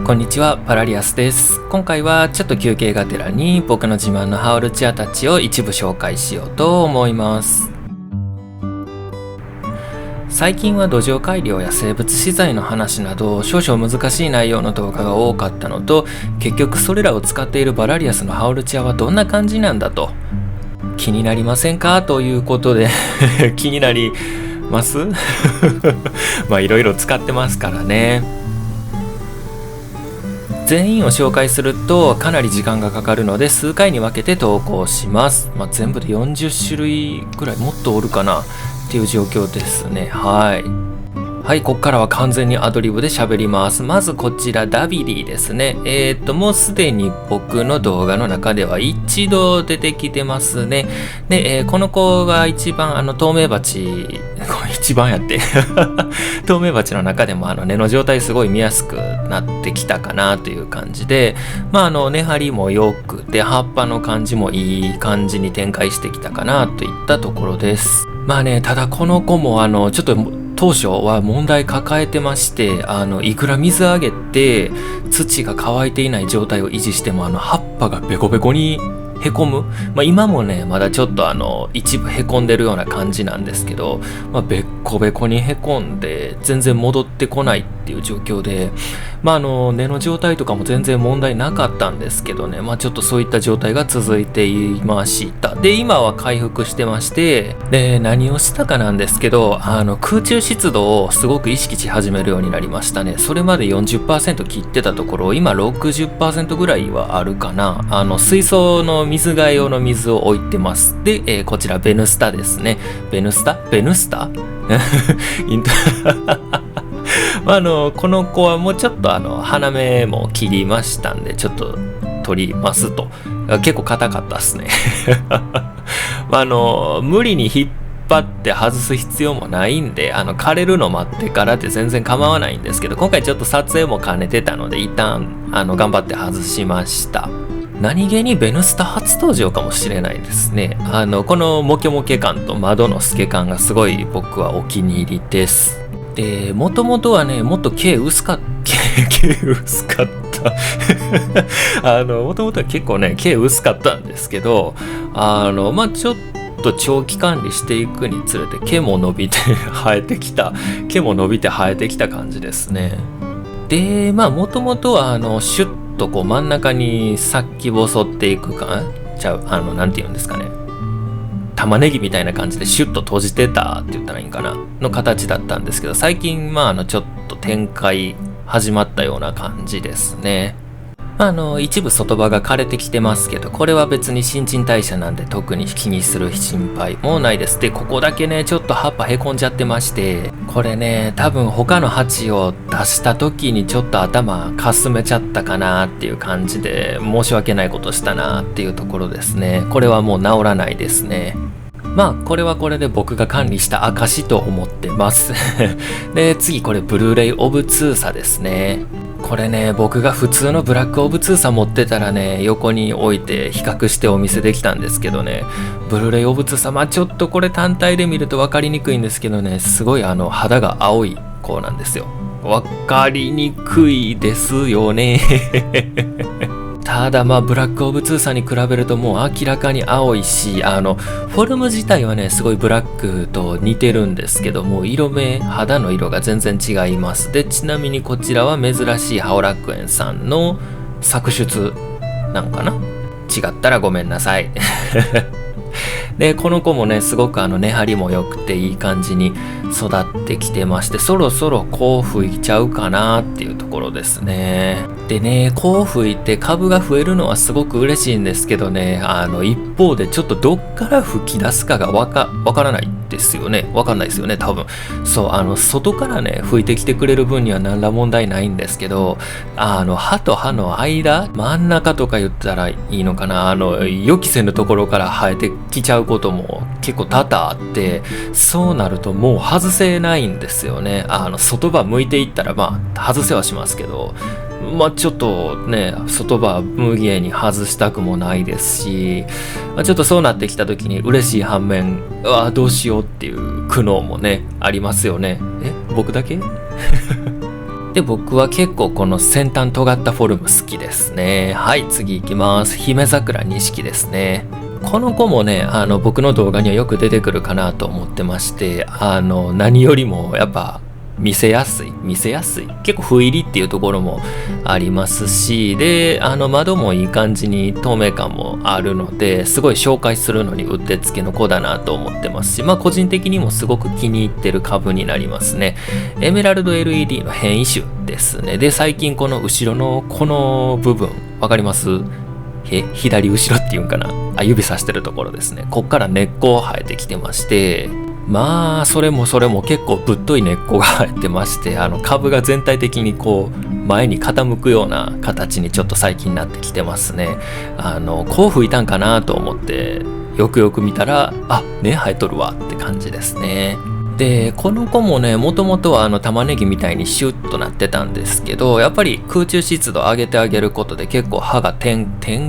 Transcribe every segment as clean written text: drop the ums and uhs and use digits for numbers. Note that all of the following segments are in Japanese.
こんにちは、パラリアスです。今回はちょっと休憩がてらに僕の自慢のハオルチアたちを一部紹介しようと思います。最近は土壌改良や生物資材の話など少々難しい内容の動画が多かったのと、結局それらを使っているパラリアスのハオルチアはどんな感じなんだと気になりませんかということで気になりますまあいろいろ使ってますからね。全員を紹介するとかなり時間がかかるので数回に分けて投稿します。全部で40種類ぐらい、もっとおるかなっていう状況ですね。はい、ここからは完全にアドリブで喋ります。まずこちらダビディですね。もうすでに僕の動画の中では一度出てきてますね。で、この子が一番透明鉢、これ一番やって透明鉢の中でも根の状態すごい見やすくなってきたかなという感じで、根張りも良くて葉っぱの感じもいい感じに展開してきたかなといったところです。ただこの子もちょっと当初は問題抱えてまして、いくら水あげて土が乾いていない状態を維持しても葉っぱがベコベコにへこむ。今もねまだちょっと一部へこんでるような感じなんですけど、ベッコベコにへこんで全然戻ってこないっていう状況で、根の状態とかも全然問題なかったんですけどね、ちょっとそういった状態が続いていました。で、今は回復してまして、で何をしたかなんですけど、空中湿度をすごく意識し始めるようになりましたね。それまで 40% 切ってたところ、今 60% ぐらいはあるかな。水槽の水替え用の水を置いてます。で、こちらベヌスタですね。ベヌスタこの子はもうちょっと花芽も切りましたんで、ちょっと取りますと。結構硬かったっすね無理に引っ張って外す必要もないんで、枯れるの待ってからって全然構わないんですけど、今回ちょっと撮影も兼ねてたので一旦頑張って外しました。何気にベヌスタ初登場かもしれないですね。このモケモケ感と窓の透け感がすごい僕はお気に入りです。で、もともとはね、もっと毛薄かったもともとは結構ね、毛薄かったんですけど、ちょっと長期管理していくにつれて毛も伸びて生えてきた感じですね。で、もともとはシュッとこう真ん中に先細っていくかなんて言うんですかね、玉ねぎみたいな感じでシュッと閉じてたって言ったらいいんかなの形だったんですけど、最近ちょっと展開始まったような感じですね。一部外葉が枯れてきてますけど、これは別に新陳代謝なんで特に気にする心配もないです。で、ここだけねちょっと葉っぱへこんじゃってまして、これね多分他の鉢を出した時にちょっと頭かすめちゃったかなっていう感じで、申し訳ないことしたなっていうところですね。これはもう治らないですね。これはこれで僕が管理した証と思ってますで、次これブルーレイオブツーサですね。これね、僕が普通のブラックオブツーサ持ってたらね、横に置いて比較してお見せできたんですけどね、ブルーレイオブツーサ、ちょっとこれ単体で見ると分かりにくいんですけどね、すごい肌が青い子なんですよ。分かりにくいですよねただブラックオブツーサに比べるともう明らかに青いし、フォルム自体はねすごいブラックと似てるんですけども、肌の色が全然違います。で、ちなみにこちらは珍しいハオ楽園さんの作出なんかな、違ったらごめんなさいで、この子もねすごく根張りも良くていい感じに育ってきてまして、そろそろ甲吹いちゃうかなっていうところですね。でね、甲吹いて株が増えるのはすごく嬉しいんですけどね、一方でちょっとどっから吹き出すかがわからないですよね。わかんないですよね多分。そう、外からね吹いてきてくれる分には何ら問題ないんですけど、歯と歯の間、真ん中とか言ったらいいのかな、予期せぬところから生えてきちゃうことも結構多々あって、そうなるともう外せないんですよね。外葉向いていったら外せはしますけど、ちょっとね外葉無限に外したくもないですし、ちょっとそうなってきた時に嬉しい反面、どうしようっていう苦悩もねありますよね。僕だけで、僕は結構この先端尖ったフォルム好きですね。はい、次行きます。姫桜錦ですね。この子もね、僕の動画にはよく出てくるかなと思ってまして、何よりもやっぱ見せやすい。結構不入りっていうところもありますし、で、窓もいい感じに透明感もあるので、すごい紹介するのにうってつけの子だなと思ってますし、まあ個人的にもすごく気に入ってる株になりますね。エメラルド LED の変異種ですね。で、最近この後ろのこの部分、わかります？左後ろっていうんかな、指さしてるところですね。こっから根っこ生えてきてまして、まあそれも結構ぶっとい根っこが生えてまして、株が全体的にこう前に傾くような形にちょっと最近なってきてますね。こう吹いたんかなと思ってよくよく見たら、根生えとるわって感じですね。で、この子もね、もともとは玉ねぎみたいにシュッとなってたんですけど、やっぱり空中湿度上げてあげることで結構葉が展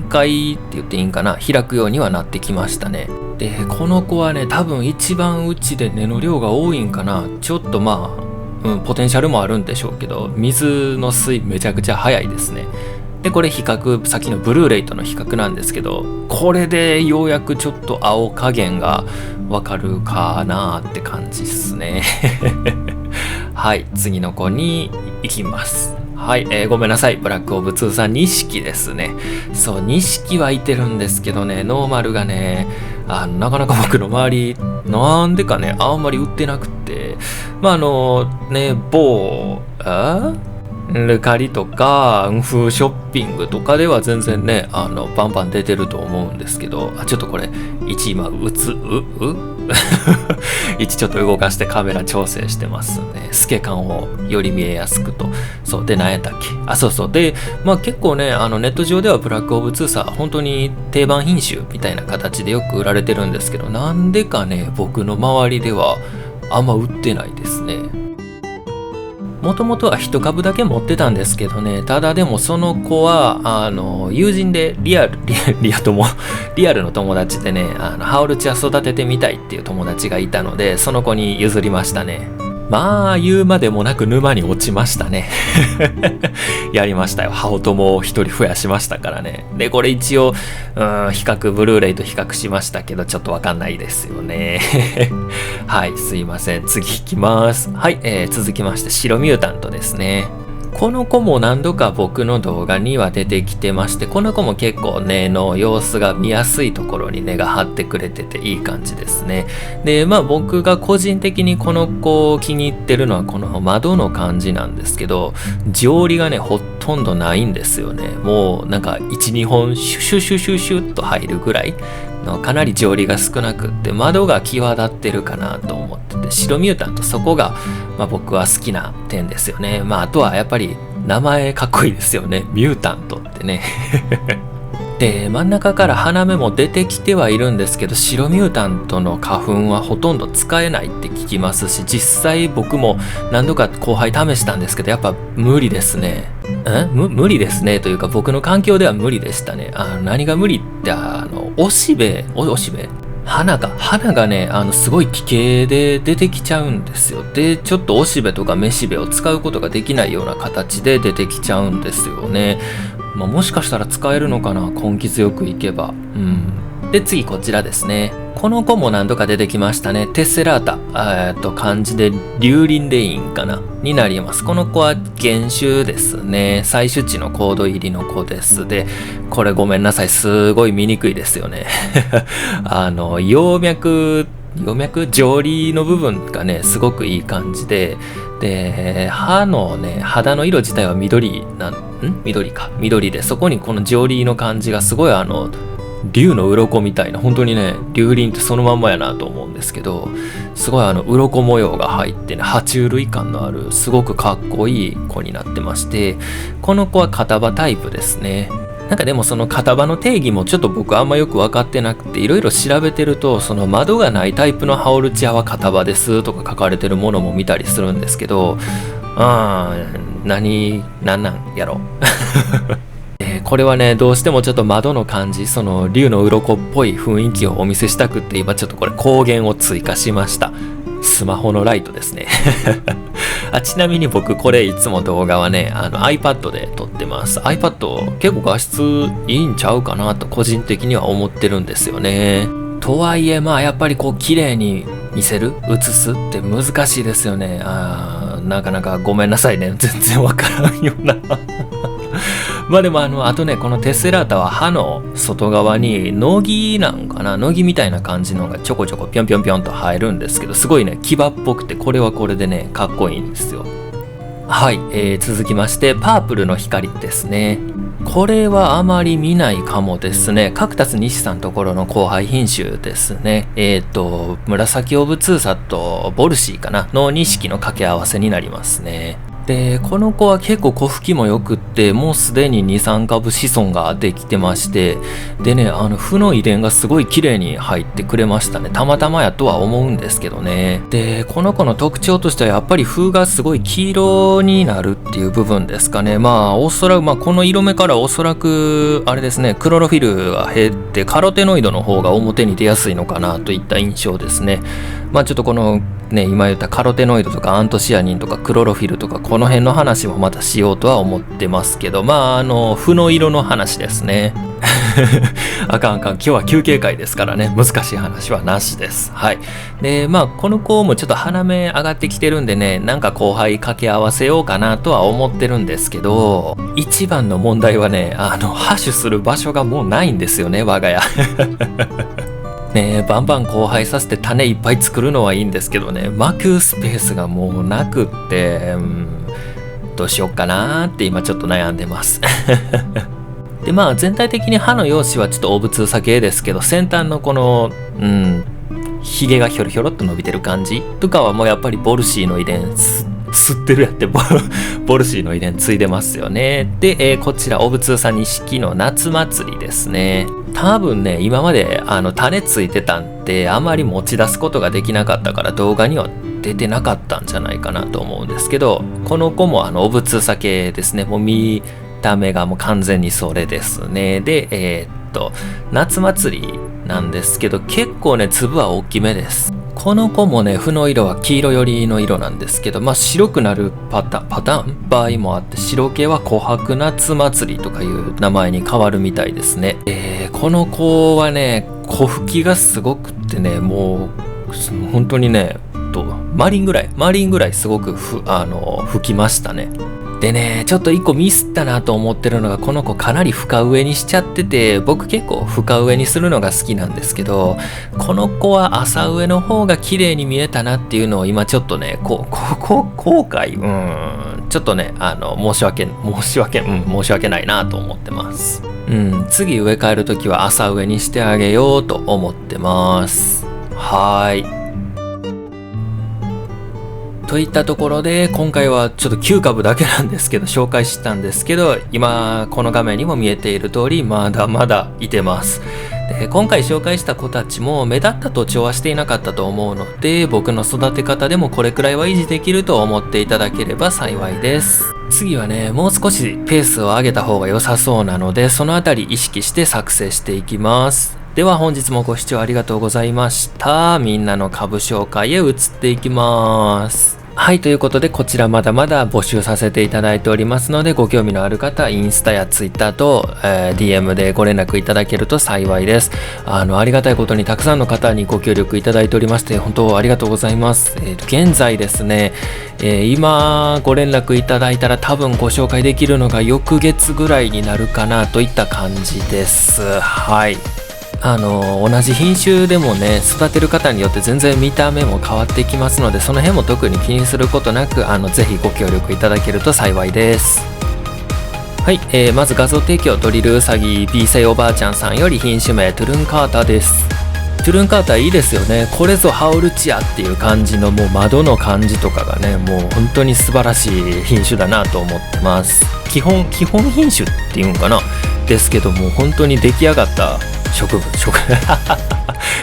開って言っていいんかな、開くようにはなってきましたね。で、この子はね、多分一番うちで根の量が多いんかな。ちょっとまあ、ポテンシャルもあるんでしょうけど、水の水めちゃくちゃ早いですね。で、これ比較、さっきのブルーレイとの比較なんですけど、これでようやくちょっと青加減がわかるかなって感じっすね。はい、次の子に行きます。はい、ごめんなさい。ブラックオブツーさん、錦ですね。そう、錦はいてるんですけどね、ノーマルがね、なかなか僕の周り、なんでかね、あんまり売ってなくて、まあ某、ルカリとか、フーショッピングとかでは全然ね、バンバン出てると思うんですけど、ちょっとこれ、今、位置ちょっと動かしてカメラ調整してますね。透け感をより見えやすくと。そう。で、何やったっけ？そう。で、まあ結構ね、ネット上ではブラックオブツーサー、本当に定番品種みたいな形でよく売られてるんですけど、なんでかね、僕の周りではあんま売ってないですね。もともとは一株だけ持ってたんですけどね、ただでもその子は、友人でリアルの友達でね、ハオルチア育ててみたいっていう友達がいたので、その子に譲りましたね。まあ、言うまでもなく沼に落ちましたね。やりましたよ。ハオ友を一人増やしましたからね。で、これ一応、ブルーレイと比較しましたけど、ちょっとわかんないですよね。はい、すいません。次行きます。はい、続きまして、白ミュータントですね。この子も何度か僕の動画には出てきてまして、この子も結構根の様子が見やすいところに根が張ってくれてていい感じですね。で、まあ僕が個人的にこの子を気に入ってるのはこの窓の感じなんですけど、上理がね、ほとんどないんですよね。もうなんか1、2本シュシュシュシュシュッと入るぐらいのかなり上理が少なくって、窓が際立ってるかなと思ってて、白ミュータントそこが、僕は好きな点ですよね。あとはやっぱり名前かっこいいですよね。ミュータントってね。で、真ん中から花芽も出てきてはいるんですけど、白ミュータントの花粉はほとんど使えないって聞きますし、実際僕も何度か後輩試したんですけど、やっぱ無理ですね。無理ですねというか、僕の環境では無理でしたね。何が無理って、おしべ花がね、すごい奇形で出てきちゃうんですよ。で、ちょっとおしべとかめしべを使うことができないような形で出てきちゃうんですよね。もしかしたら使えるのかな、根気強くいけば。で、次こちらですね。この子も何度か出てきましたね。テッセラータ。漢字で龍輪レインかなになります。この子は原種ですね。採取地のコード入りの子です。で、これごめんなさい。すごい見にくいですよね。葉脈上理の部分がね、すごくいい感じで、で、歯のね、肌の色自体は緑で、そこにこの上理の感じがすごい竜の鱗みたいな、本当にね、龍鱗ってそのまんまやなと思うんですけど、すごい鱗模様が入ってね、爬虫類感のある、すごくかっこいい子になってまして、この子は片葉タイプですね。なんかでもその片葉の定義もちょっと僕あんまよく分かってなくて、いろいろ調べてると、その窓がないタイプのハオルチアは片葉ですとか書かれてるものも見たりするんですけど、なんなんやろ。これはね、どうしてもちょっと窓の感じ、その竜の鱗っぽい雰囲気をお見せしたくって、今ちょっとこれ光源を追加しました。スマホのライトですね。ちなみに僕これいつも動画はね、iPad で撮ってます。iPad 結構画質いいんちゃうかなと個人的には思ってるんですよね。とはいえやっぱりこう綺麗に見せる映すって難しいですよね。なかなかごめんなさいね、全然わからんよなでもあとね、このテスラータは刃の外側にノギなんかな、ノギみたいな感じのがちょこちょこぴょんぴょんぴょんと入るんですけど、すごいね牙っぽくて、これはこれでねかっこいいんですよ。はい、続きましてパープルの光ですね。これはあまり見ないかもですね。カクタス西さんのところの後輩品種ですね。紫オブツーサとボルシーかなの2匹の掛け合わせになりますね。で、この子は結構小吹きも良くって、もうすでに2、3株子孫ができてまして、でね、負の遺伝がすごい綺麗に入ってくれましたね。たまたまやとは思うんですけどね。で、この子の特徴としてはやっぱり風がすごい黄色になるっていう部分ですかね。おそらく、この色目からおそらく、あれですね、クロロフィルが減ってカロテノイドの方が表に出やすいのかなといった印象ですね。ちょっとこのね、今言ったカロテノイドとかアントシアニンとかクロロフィルとかこの辺の話もまたしようとは思ってますけど、負の色の話ですね。あかん、今日は休憩会ですからね、難しい話はなしです。はい。で、この子もちょっと鼻目上がってきてるんでね、なんか後輩掛け合わせようかなとは思ってるんですけど、一番の問題はね、ハッシュする場所がもうないんですよね、我が家。ね、バンバン交配させて種いっぱい作るのはいいんですけどね、巻くスペースがもうなくって、どうしよっかなーって今ちょっと悩んでます。で、全体的に葉の容姿はちょっとオブツーサ系ですけど、先端のこの、ヒゲがひょろひょろっと伸びてる感じとかはもうやっぱりボルシーの遺伝吸ってるやってボルシーの遺伝ついでますよね。で、こちらオブツーサ錦の夏祭りですね。多分ね、今まで種ついてたんであまり持ち出すことができなかったから動画には出てなかったんじゃないかなと思うんですけど、この子もオブツーサ系ですね。もう見た目がもう完全にそれですね。で、夏祭りなんですけど、結構ね粒は大きめです。この子もね、負の色は黄色寄りの色なんですけど、白くなるパターン場合もあって、白系は琥珀夏祭りとかいう名前に変わるみたいですね。この子はね、小吹きがすごくってね、もう本当にね、マリンぐらいすごく吹きましたね。でね、ちょっと一個ミスったなと思ってるのが、この子かなり深植えにしちゃってて、僕結構深植えにするのが好きなんですけど、この子は浅植えの方が綺麗に見えたなっていうのを今ちょっとね、後悔、ちょっとね、申し訳ないなと思ってます。次植え替えるときは浅植えにしてあげようと思ってます。といったところで、今回はちょっと9株だけなんですけど紹介したんですけど、今この画面にも見えている通りまだまだいてます。で、今回紹介した子たちも目立った徒長はしていなかったと思うので、僕の育て方でもこれくらいは維持できると思っていただければ幸いです。次はね、もう少しペースを上げた方が良さそうなので、そのあたり意識して作成していきます。では本日もご視聴ありがとうございました。みんなの株紹介へ移っていきます。はい、ということでこちらまだまだ募集させていただいておりますので、ご興味のある方、インスタやツイッターと、DM でご連絡いただけると幸いです。ありがたいことにたくさんの方にご協力いただいておりまして、本当ありがとうございます。現在ですね、今ご連絡いただいたら多分ご紹介できるのが翌月ぐらいになるかなといった感じです。はい。同じ品種でもね、育てる方によって全然見た目も変わってきますので、その辺も特に気にすることなく、ぜひご協力いただけると幸いです。はい、まず画像提供、ドリルウサギ B セイおばあちゃんさんより品種名トゥルンカータです。トゥルンカータいいですよね。これぞハオルチアっていう感じの、もう窓の感じとかがね、もう本当に素晴らしい品種だなと思ってます。基本品種っていうんかなですけども、本当に出来上がった植物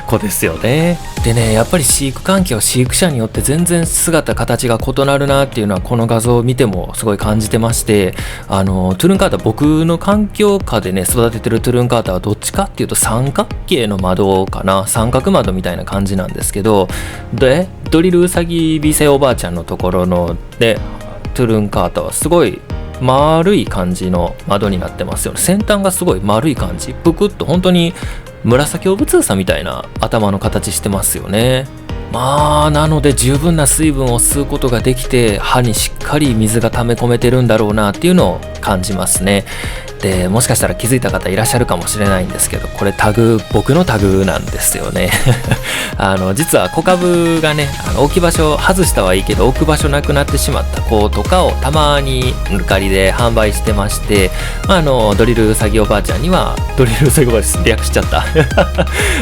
子ですよね。でね、やっぱり飼育環境、飼育者によって全然姿形が異なるなっていうのはこの画像を見てもすごい感じてまして、トゥルンカーター、僕の環境下でね育ててるトゥルンカーターはどっちかっていうと三角形の窓かな、三角窓みたいな感じなんですけど、でドリルウサギ美声おばあちゃんのところのでトゥルンカーターはすごい丸い感じの窓になってますよね。先端がすごい丸い感じ、ぷくっと本当に紫オブツーサみたいな頭の形してますよね。まあなので十分な水分を吸うことができて歯にしっかり水が溜め込めてるんだろうなっていうのを感じますね。でもしかしたら気づいた方いらっしゃるかもしれないんですけど、これタグ、僕のタグなんですよね。実は小株がね、置き場所外したはいいけど置く場所なくなってしまった子とかをたまにルカリで販売してまして、ドリルウサギおばあちゃんには、ドリルウサギおばあちゃん略しちゃった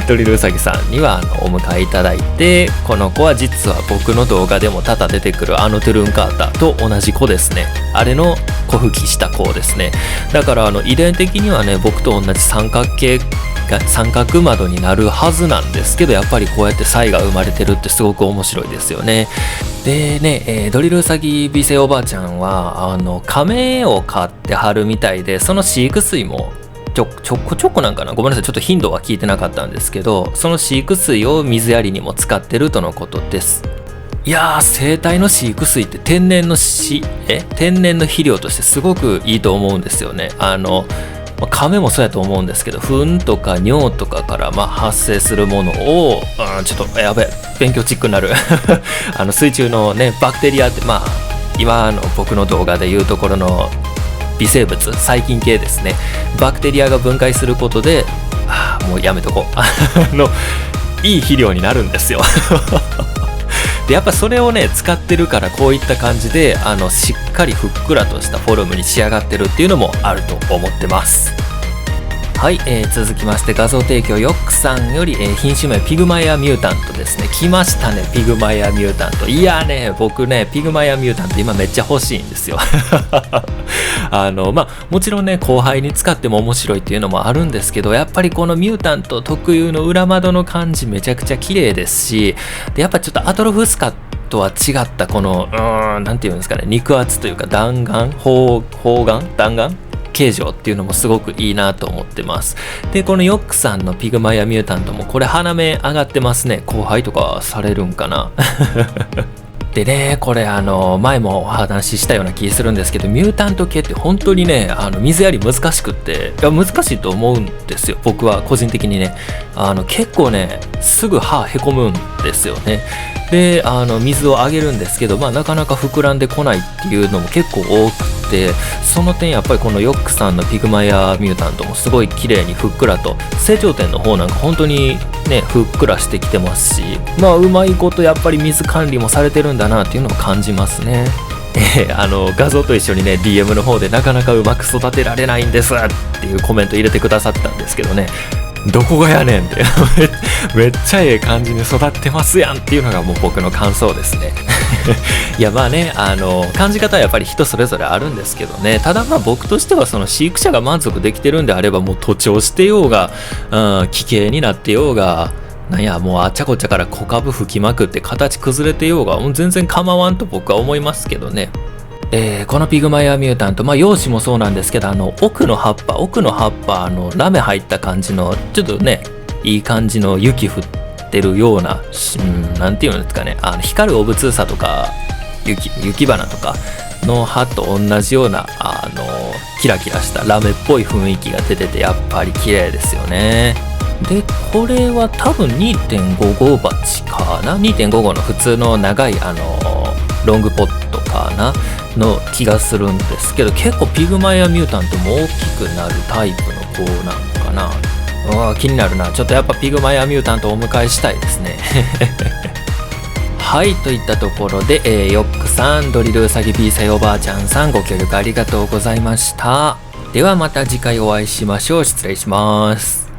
ドリルウサギさんにはお迎えいただいて、この子は実は僕の動画でも多々出てくるトゥルンカータと同じ子ですね。あれの子吹きした子ですね。だから遺伝的にはね、僕と同じ三角形が三角窓になるはずなんですけど、やっぱりこうやって差異が生まれてるってすごく面白いですよね。でね、ドリルウサギ美声おばあちゃんは亀を飼ってはるみたいで、その飼育水もちょこなんかな、ごめんなさい、ちょっと頻度は聞いてなかったんですけど、その飼育水を水やりにも使ってるとのことです。いやー、生態の飼育水って天然の肥料としてすごくいいと思うんですよね。亀もそうやと思うんですけど、糞とか尿とかから発生するものを、ちょっとやべえ、勉強チックになる水中のねバクテリアって、今僕の動画でいうところの微生物、細菌系ですね、バクテリアが分解することで、もうやめとこういい肥料になるんですよでやっぱそれをね使ってるから、こういった感じでしっかりふっくらとしたフォルムに仕上がってるっていうのもあると思ってます。はい、続きまして画像提供ヨックさんより、品種名ピグマエアミュータントですね。来ましたね、ピグマエアミュータント。いやね、僕ねピグマエアミュータント今めっちゃ欲しいんですよもちろんね後輩に使っても面白いっていうのもあるんですけど、やっぱりこのミュータント特有の裏窓の感じめちゃくちゃ綺麗ですし、でやっぱちょっとアトロフスカとは違ったこのなんていうんですかね、肉厚というか弾丸形状っていうのもすごくいいなと思ってます。でこのヨックさんのピグマエアミュータントもこれ花芽上がってますね。後輩とかされるんかなでね、これ前もお話ししたような気するんですけど、ミュータント系って本当にね水やり難しくって、いや難しいと思うんですよ、僕は個人的にね。結構ねすぐ歯へこむんですよね。で水をあげるんですけど、なかなか膨らんでこないっていうのも結構多くて、その点やっぱりこのヨックさんのピグマエアミュータントもすごい綺麗にふっくらと、成長点の方なんか本当にねふっくらしてきてますし、うまいことやっぱり水管理もされてるんだなっていうのを感じますね。画像と一緒にね DM の方でなかなかうまく育てられないんですっていうコメント入れてくださったんですけどね、どこがやねんってめっちゃええ感じに育ってますやんっていうのがもう僕の感想ですねいや感じ方はやっぱり人それぞれあるんですけどね、ただ僕としてはその飼育者が満足できてるんであれば、もう徒長してようが、奇形になってようが、もうあっちゃこっちゃから小株吹きまくって形崩れてようがもう全然構わんと僕は思いますけどね。このピグマエアミュータント、容姿もそうなんですけど、奥の葉っぱラメ入った感じのちょっとねいい感じの雪降ってるような、なんていうんですかね、光るオブツーサとか雪花とかの葉と同じようなキラキラしたラメっぽい雰囲気が出てて、やっぱり綺麗ですよね。でこれは多分 2.5 号バチかな、 2.5 号の普通の長いロングポットかなの気がするんですけど、結構ピグマエアミュータントも大きくなるタイプの子なのかな。気になるな。ちょっとやっぱピグマエアミュータントをお迎えしたいですねはい、といったところで、ヨックさん、ドリルウサギ B さいおばあちゃんさん、ご協力ありがとうございました。ではまた次回お会いしましょう。失礼します。